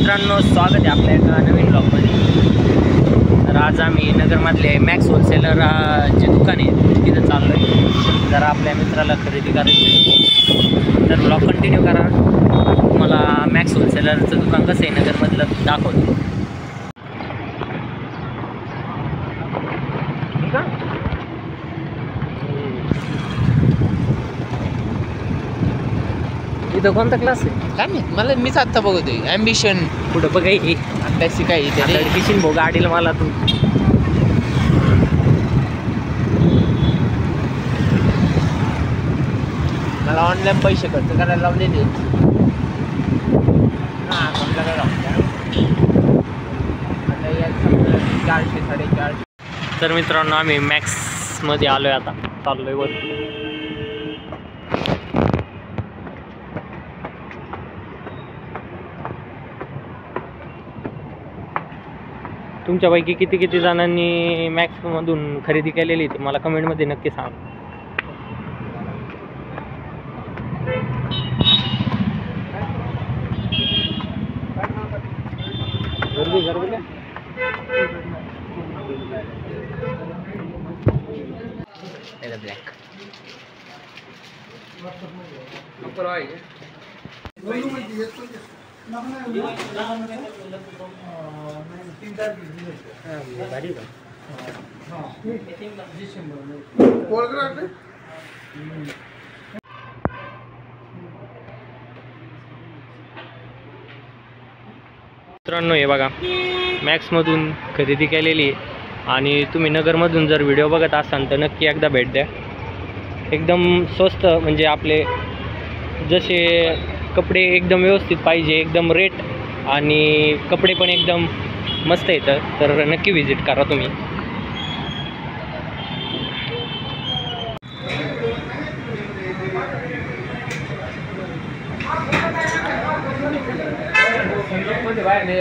मित्रांनो, स्वागत आहे आपल्या एका नवीन ब्लॉगमध्ये। तर आज आम्ही नगरमधले मॅक्स होलसेलर जे दुकान आहे तिथं चाललो आहे। जरा आपल्या मित्राला खरेदी करायची, तर ब्लॉग कंटिन्यू करा। तुम्हाला मॅक्स होलसेलरचं दुकान कसं आहे नगरमधलं दाखवतो। इथं कोणता क्लास आहे काय नाही, मला मीच आत्ता बघतोय ॲम्बिशन कुठं बघाय अभ्यासी काय किशन भाऊ गाडीला मला तू मला ऑनलाईन पैसे खर्च करायला लावलेले आपल्याला आता 400-450। तर मित्रांनो, आम्ही मॅक्समध्ये आलो आहे, आता चाललो आहे वर। तुमच्यापैकी किती जणांनी मॅक्समधून खरेदी केलेली ते मला कमेंटमध्ये नक्की सांग। ब्लॅक मित्रांनो, हे बघा मॅक्समधून खरेदी केलेली आहे। आणि तुम्ही नगरमधून जर व्हिडिओ बघत असाल तर नक्की एकदा भेट द्या। एकदम स्वस्त, म्हणजे आपले जसे कपडे एकदम व्यवस्थित पाहिजे, एकदम रेट आणि कपडे पण एकदम मस्त येतं, तर नक्की व्हिजिट करा तुम्ही। बाहेर नाही